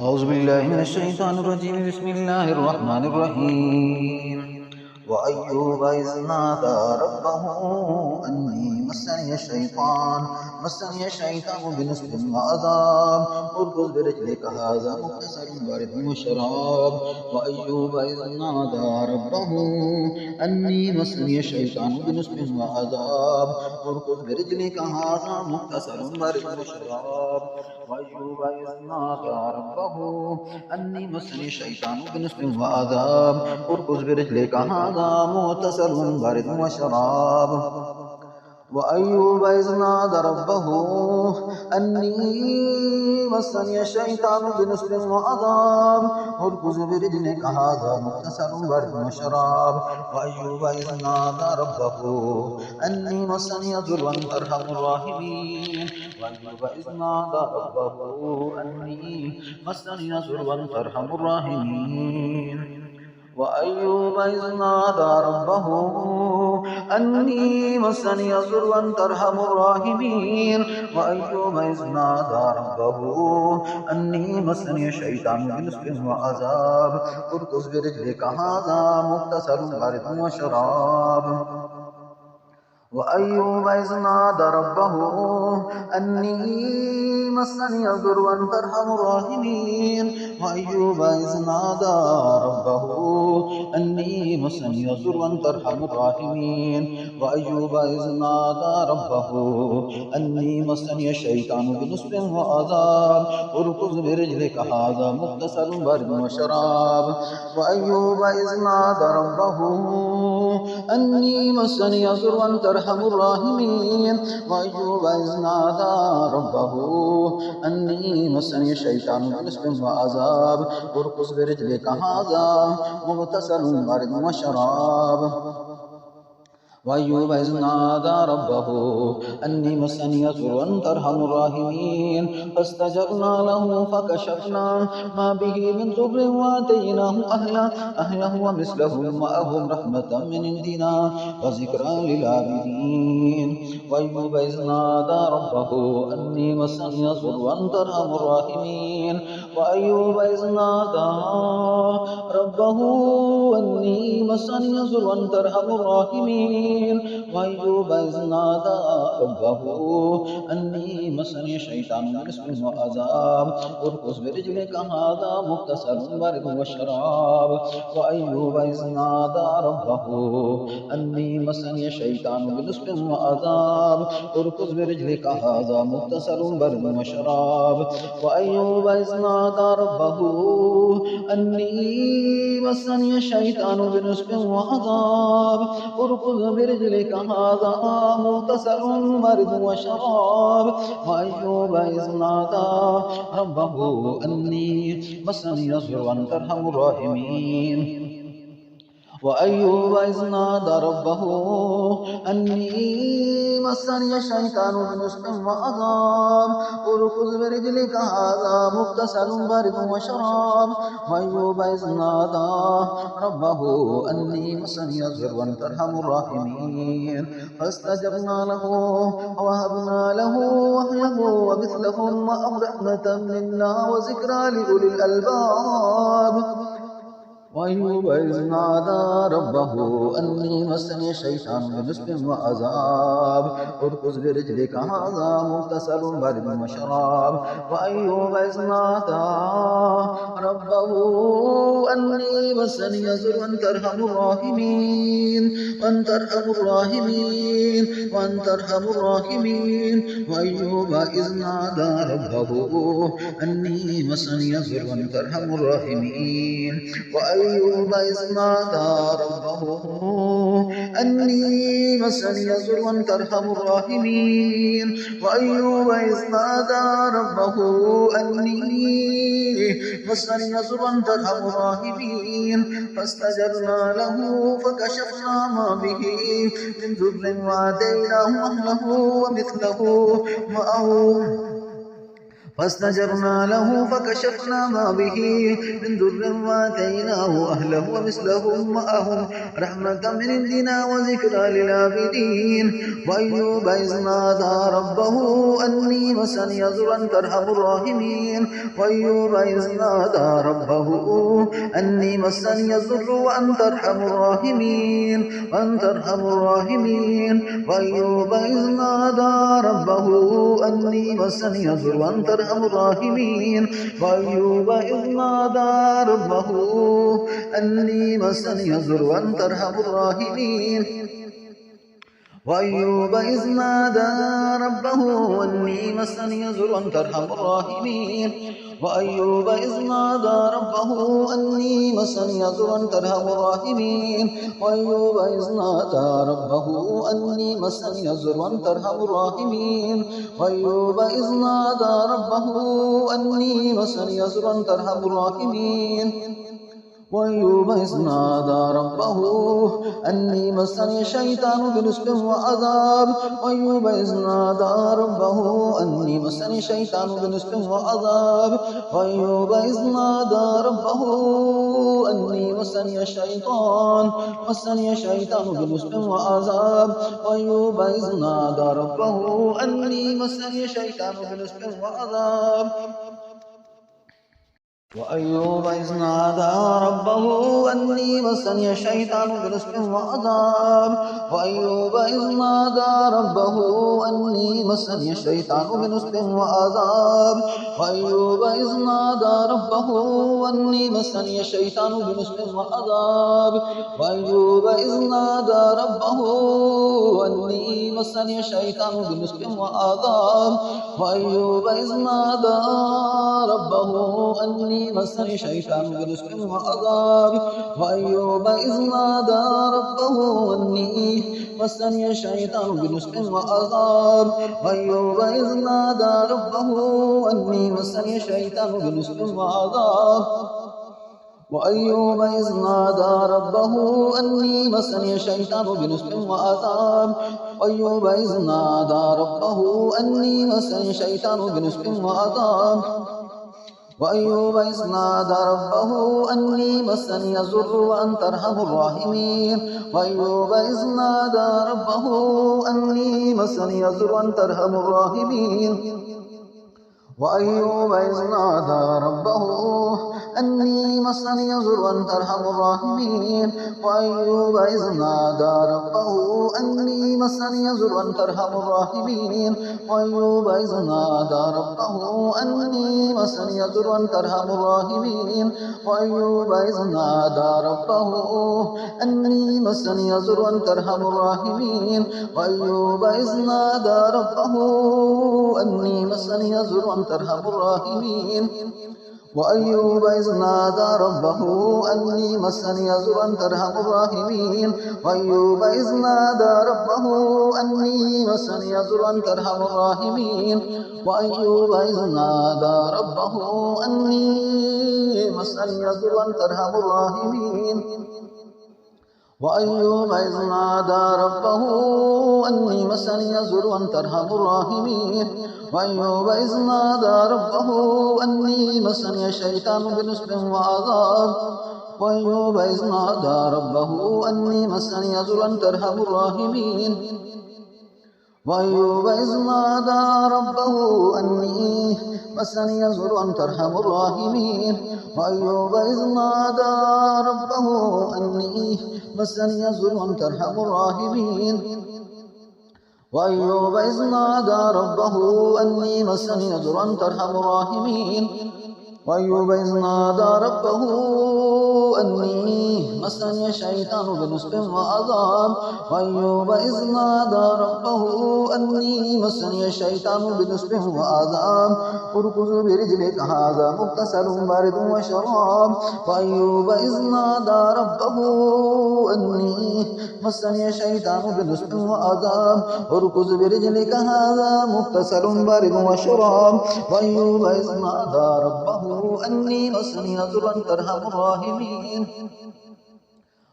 أعوذ بالله من الشيطان الرجيم. بسم الله الرحمن الرحيم. وأيوب إذ نادى ربه أني مسني الشيطان بنصب وعذاب اركض برجلك هذا مغتسل بارد وشراب. وأيوب إذ نادى ربه أني مسني الشيطان بنصب وعذاب اركض برجلك هذا مغتسل بارد وشراب. وأيوب إذ نادى ربه أني مسني الشيطان بنصب وعذاب اركض برجلك هذا مغتسل بارد وشراب. وأيوب إذ نادى ربه أني مسني الشيطان بنصب وعذاب اركض برجلك هذا مغتسل بارد وشراب. وأيوب إذ نادى ربه أني مسني الضر وأنت أرحم الراحمين. وأيوب إذ نادى ربه أني مسني الضر وأنت أرحم الراحمين. وأيوب إذ نادى ربه أني مسني الضر وأنت أرحم الراحمين. وأيوب إذ نادى ربه أني مسني الشيطان بنصب وعذاب اركض برجلك هذا مغتسل بارد وشراب. وأيوب إذ نادى ربه أني مسني الضر وأنت أرحم الراحمين. وأيوب إذ نادى ربه أني مسني الضر وأنت أرحم الراحمين. وأيوب إذ نادى ربه أني مسني الشيطان بنصب وعذاب اركض برجلك هذا مغتسل بارد وشراب. وأيوب إذ نادى ربه أني مسني الضر وأنت أرحم الراحمين. وأيوب إذ نادى ربه أني مسني الشيطان بنصب وعذاب اركض برجلك هذا مغتسل بارد وشراب. وأيوب إذ نادى ربه أني مسني الضر وأنت أرحم الراحمين فاستجبنا له فكشفنا ما به من ضر وآتيناه أهله ومثلهم معهم رحمة من عندنا وذكرى للعابدين. وأيوب إذ نادى ربه أني مسني الضر وأنت أرحم الراحمين. وأيوب إذ نادى ربه أني مسني الضر وأنت أرحم الراحمين. وأيوب إذ نادى ربه أني مسني الشيطان بنصب وعذاب اركض برجلك هذا مغتسل بارد وشراب. وأيوب إذ نادى ربه أني مسني الشيطان بنصب وعذاب اركض برجلك هذا مغتسل بارد وشراب. وأيوب إذ نادى ربه أني مسني الشيطان بنصب وعذاب اركض برجلك هذا مغتسل بارد وشراب. وأيوب إذ نادى ربه أني مسني الضر وأنت أرحم الراحمين. وأيوب إذ نادى ربه أني مسني الشيطان بنصب وعذاب اركض برجلك هذا مغتسل بارد وشراب. وأيوب إذ نادى ربه أني مسني الضر وأنت أرحم الراحمين فاستجبنا له ووهبنا له أهله ومثلهم معهم رحمة منا وذكرى لأولي الألباب. وأيوب إذ نادى ربه أني مسني الشيطان بنصب وعذاب اركض برجلك هذا مغتسل بارد وشراب. وأيوب إذ نادى ربه أني مسني الضر وأنت أرحم الراحمين وأنت أرحم الراحمين وأنت أرحم الراحمين. وأيوب إذ نادى ربه أني مسني الضر وأنت أرحم الراحمين. وأيوب إذ نادى ربه أني مسني الضر وأنت أرحم الراحمين. وأيوب إذ نادى ربه أني مسني الضر وأنت أرحم الراحمين فاستجبنا له فكشفنا ما به من ضر وآتيناه أهله ومثله معه فاستجبنا له فكشفنا ما به من ضر وآتيناه أهله ومثلهم معهم رحمة من عندنا وذكرى للعابدين. وأيوب إذ نادى ربه أني مسني الضر وأنت أرحم الراحمين. وأيوب إذ نادى ربه أني مسني الضر وأنت أرحم الراحمين وأنت أرحم الراحمين. وأيوب إذ نادى ربه أني مسني الضر وأنت أرحم الراحمين. وأيوب إذ نادى ربه أني مسني الضر وأنت أرحم الراحمين. وأيوب إذ نادى ربه أني مسني الضر وأنت أرحم الراحمين. وأيوب إذ نادى ربه أني مسني الضر وأنت أرحم الراحمين. وأيوب إذ نادى ربه أني مسني الضر وأنت أرحم الراحمين. وأيوب إذ نادى ربه أني مسني الضر وأنت أرحم الراحمين. وأيوب إذ نادى ربه أني مسني الشيطان بنصب وعذاب. وأيوب إذ نادى ربه أني مسني الشيطان بنصب وعذاب. وأيوب إذ نادى ربه أني مسني الشيطان بنصب وعذاب. وأيوب إذ نادى ربه أني مسني الشيطان بنصب وعذاب. وأيوب إذ نادى ربه أني مسني الشيطان بنصب وعذاب. وأيوب إذ نادى ربه أني مسني الشيطان بنصب وعذاب. وأيوب إذ نادى ربه أني مسني الشيطان بنصب وعذاب. وأيوب إذ نادى ربه أني مسني الشيطان بنصب وعذاب. وأيوب إذ نادى ربه أني مسني الشيطان بنصب وعذاب. وأيوب إذ نادى ربه أني مسني الشيطان بنصب وعذاب. وأيوب إذ نادى ربه أني مسني الشيطان بنصب وعذاب. وأيوب إذ نادى ربه أني مسني الشيطان بنصب وعذاب. وأيوب إذ نادى ربه أني مسني الشيطان بنصب وعذاب. وأيوب إذ نادى ربه أني مسني الضر وأنت أرحم الراحمين. وأيوب إذ نادى ربه أني مسني الضر وأنت أرحم الراحمين. وأيوب إذ نادى ربه أني مسني الضر وأنت أرحم الراحمين. وأيوب إذ نادى ربه أني مسني الضر وأنت أرحم الراحمين. وأيوب إذ نادى ربه أني مسني الضر وأنت أرحم الراحمين. وأيوب إذ نادى ربه أني مسني الضر وأنت أرحم الراحمين. وأيوب إذ نادى ربه أني مسني الضر وأنت أرحم الراحمين. وأيوب إذ نادى ربه أني مسني الضر وأنت أرحم الراحمين. وأيوب إذ نادى ربه أني مسني الضر وأنت أرحم الراحمين. وأيوب إذ نادى ربه أني مسني الضر وأنت أرحم الراحمين. وأيوب إذ نادى ربه أني مسني الضر وأنت أرحم الراحمين. وأيوب إذ نادى ربه أني مسني الشيطان بنصب وعذاب. وأيوب إذ نادى ربه أني مسني الضر وأنت أرحم الراحمين. وأيوب إذ نادى ربه أني مسني الضر وأنت أرحم الراحمين. وأيوب إذ نادى ربه أني مسني الضر وأنت أرحم الراحمين. وأيوب إذ نادى ربه أني مسني الضر وأنت أرحم الراحمين. وأيوب إذ نادى ربه أني مسني الشيطان بنصب وعذاب. وأيوب إذ نادى ربه أني مسني الشيطان بنصب وعذاب. اركض برجلك هذا مغتسل بارد وشراب. وأيوب إذ نادى ربه أني مسني الشيطان بنصب وعذاب. اركض برجلك هذا مغتسل بارد وشراب. وأيوب إذ نادى ربه أني مسني الضر وأنت أرحم الراحمين.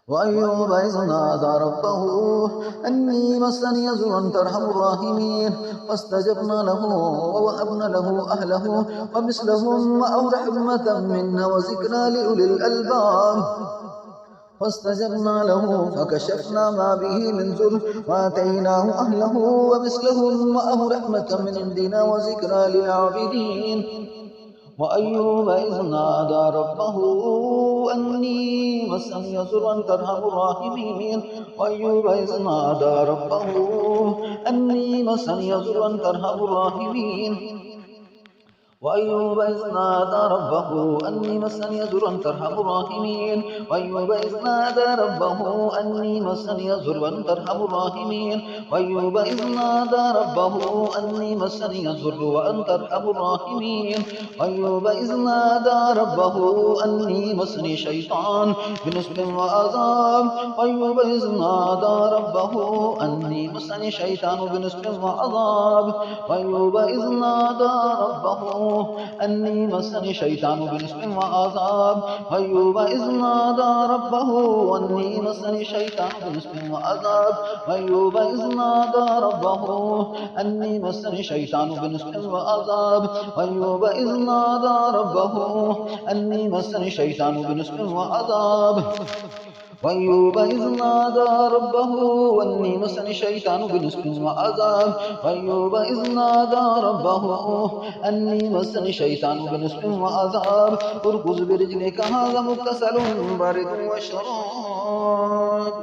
وأيوب إذ نادى ربه أني مسني الضر وأنت أرحم الراحمين فاستجبنا له ووهبنا له أهله ومثلهم معه رحمة منا وذكرى لأولي الألباب فاستجبنا له فكشفنا ما به من ضر وآتيناه أهله ومثلهم معه رحمة من عندنا وذكرى للعابدين وأيوب إذ نادى ربه أني مسني الضر وأنت أرحم الراحمين وأيوب إذ نادى ربه أني مسني الضر وأنت أرحم الراحمين وأيوب إذ نادى ربه أني مسني الضر وأنت أرحم الراحمين وأيوب إذ نادى ربه أني مسني الضر وأنت أرحم الراحمين وأيوب إذ نادى ربه أني مسني الضر وأنت أرحم الراحمين وأيوب إذ نادى ربه أني مسني الشيطان بنصب وعذاب وأيوب إذ نادى ربه أني مسني الشيطان بنصب وعذاب وأيوب إذ نادى ربه أني مسني الشيطان بنصب وعذاب وأيوب إذ نادى ربه أني مسني الشيطان بنصب وعذاب وأيوب إذ نادى ربه أني مسني الشيطان بنصب وعذاب وأيوب إذ نادى ربه أني مسني الشيطان بنصب وعذاب وأيوب إذ نادى ربه أني مسني الشيطان بنصب وعذاب وأيوب إذ نادى ربه أني مسني الشيطان بنصب وعذاب اركض برجلك هذا مغتسل بارد وشراب